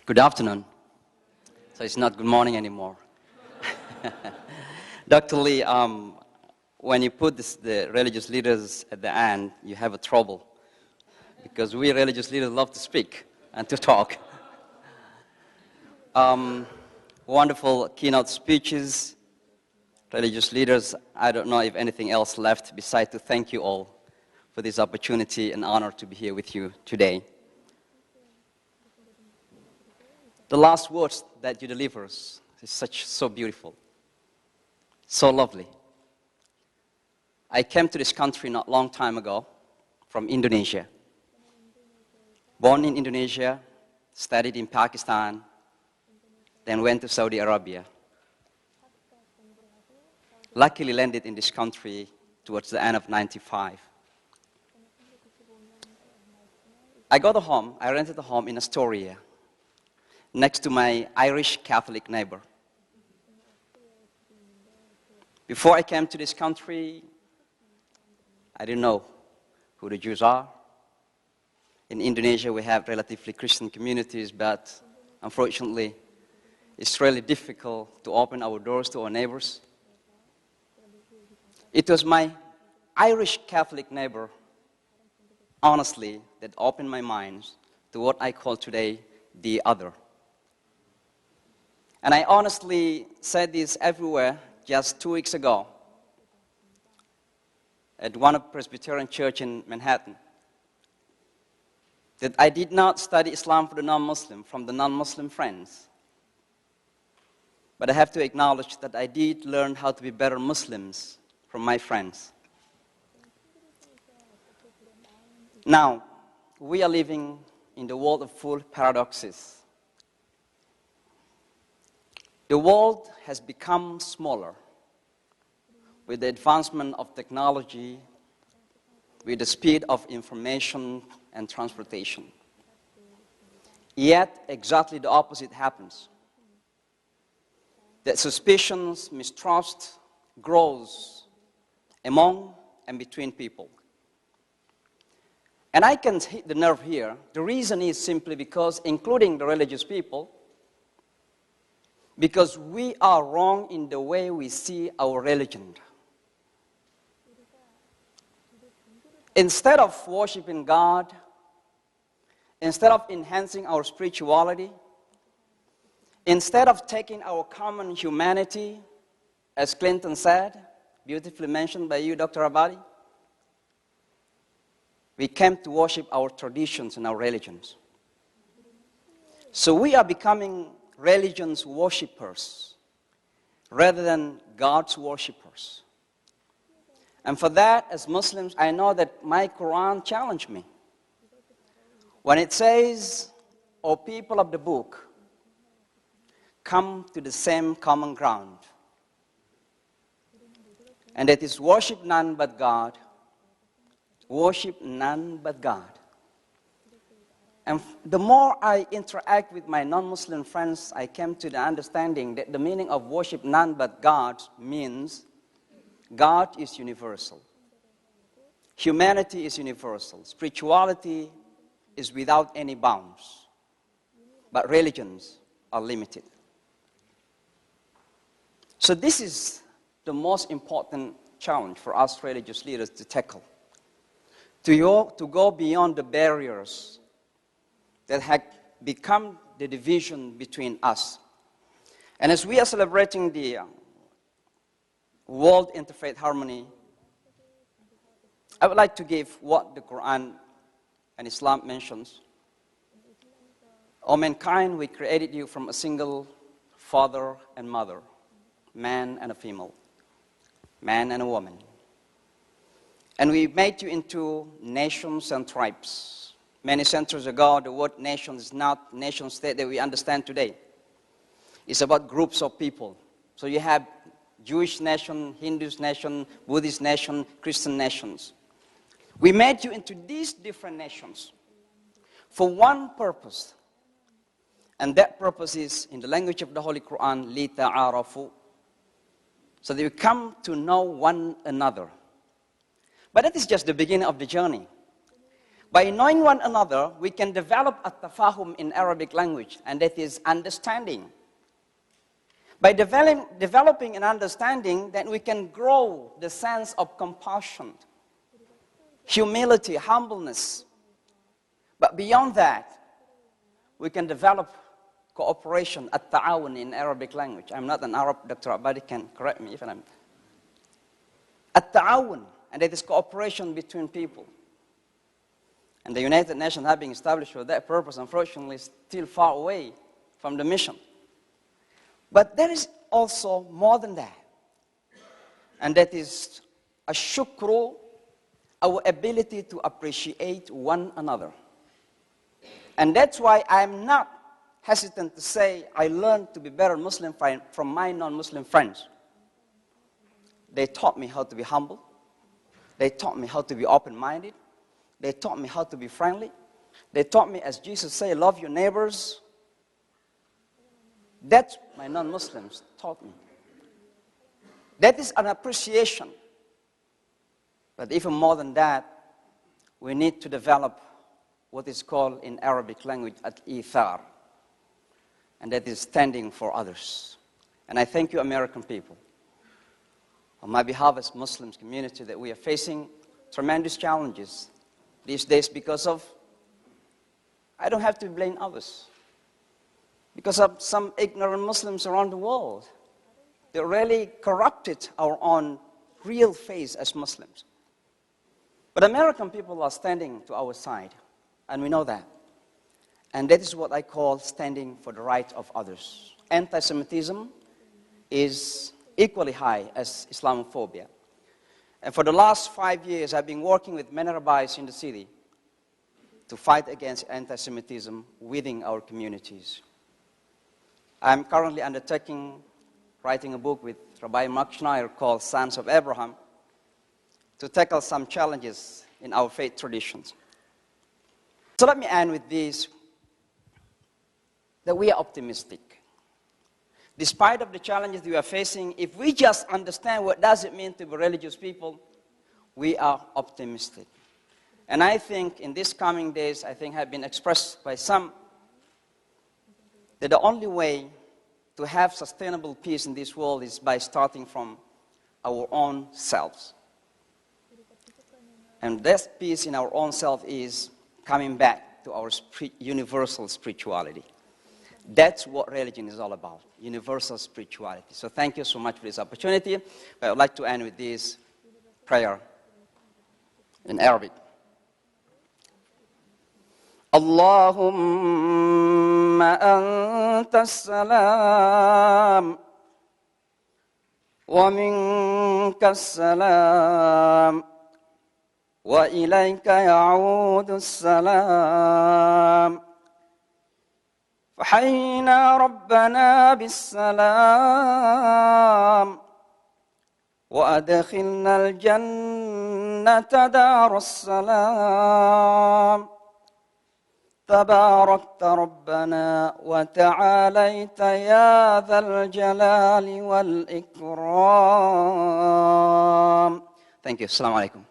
Good afternoon. So it's not good morning anymore. Dr. Lee, when you put the religious leaders at the end, you have a trouble. Because we religious leaders love to speak and to talk. Wonderful keynote speeches. Religious leaders, I don't know if anything else left besides to thank you all for this opportunity and honor to be here with you today. The last words that you deliver is so beautiful, so lovely. I came to this country not long time ago from Indonesia. Born in Indonesia, studied in Pakistan, then went to Saudi Arabia. Luckily landed in this country towards the end of '95. I got a home, I rented a home in Astoria, next to my Irish Catholic neighbor. Before I came to this country, I didn't know who the Jews are. In Indonesia, we have relatively Christian communities, but unfortunately, it's really difficult to open our doors to our neighbors. It was my Irish Catholic neighbor, honestly, that opened my mind to what I call today the other. And I honestly said this everywhere just 2 weeks ago at one of Presbyterian church in Manhattan, that I did not study Islam for the non-Muslim, from the non-Muslim friends. But I have to acknowledge that I did learn how to be better Muslims from my friends. Now, we are living in the world of full paradoxes. The world has become smaller with the advancement of technology, with the speed of information and transportation. Yet, exactly the opposite happens. That suspicions, mistrust grows among and between people. And I can hit the nerve here. The reason is simply because, including the religious people, because we are wrong in the way we see our religion. Instead of worshiping God, instead of enhancing our spirituality, instead of taking our common humanity, as Clinton said, beautifully mentioned by you, Dr. Abadi, we came to worship our traditions and our religions. So we are becoming religion's worshippers rather than God's worshippers. And for that, as Muslims, I know that my Quran challenged me. When it says, "O people of the book, come to the same common ground," and that is worship none but God, worship none but God. And the more I interact with my non-Muslim friends, I came to the understanding that the meaning of worship none but God means God is universal. Humanity is universal. Spirituality is without any bounds. But religions are limited. So this is the most important challenge for us religious leaders to tackle. To go beyond the barriers that had become the division between us. And as we are celebrating the World Interfaith Harmony, I would like to give what the Quran and Islam mentions. O mankind, we created you from a single father and mother, man and a female, man and a woman. And we made you into nations and tribes. Many centuries ago, the word nation is not nation state that we understand today. It's about groups of people. So you have Jewish nation, Hindu nation, Buddhist nation, Christian nations. We made you into these different nations for one purpose. And that purpose is, in the language of the Holy Quran, لِتَعَارَفُوا. So that we come to know one another. But that is just the beginning of the journey. By knowing one another, we can develop at-tafahum in Arabic language, and that is understanding. By developing an understanding, then we can grow the sense of compassion, humility, humbleness. But beyond that, we can develop cooperation, at-ta'awun in Arabic language. I'm not an Arab, Dr. Abadi can correct me if I'm... At-ta'awun, and that is cooperation between people. And the United Nations have been established for that purpose, unfortunately, is still far away from the mission. But there is also more than that. And that is a shukru, our ability to appreciate one another. And that's why I'm not hesitant to say I learned to be better Muslim from my non-Muslim friends. They taught me how to be humble. They taught me how to be open-minded. They taught me how to be friendly. They taught me, as Jesus said, love your neighbors. That's my non-Muslims taught me. That is an appreciation. But even more than that, we need to develop what is called in Arabic language al-ithar. And that is standing for others. And I thank you, American people, on my behalf as Muslims community, that we are facing tremendous challenges these days because of, I don't have to blame others, because of some ignorant Muslims around the world. They really corrupted our own real face as Muslims. But American people are standing to our side, and we know that. And that is what I call standing for the right of others. Anti-Semitism is equally high as Islamophobia. And for the last 5 years, I've been working with many rabbis in the city to fight against anti-Semitism within our communities. I'm currently writing a book with Rabbi Mark Schneier called Sons of Abraham to tackle some challenges in our faith traditions. So let me end with this, that we are optimistic. Despite of the challenges we are facing, if we just understand what does it mean to be religious people, we are optimistic. And I think in these coming days, I think have been expressed by some, that the only way to have sustainable peace in this world is by starting from our own selves. And that peace in our own self is coming back to our universal spirituality. That's what religion is all about, universal spirituality. So thank you so much for this opportunity. I would like to end with this prayer in Arabic. Allahumma anta as-salam wa minka as-salam wa ilayka ya'udu as-salam. فحينا ربنا بالسلام وأدخلنا الجنة دار السلام تباركت ربنا وتعاليت يا ذا الجلال والإكرام. Thank you. Assalamu alaikum.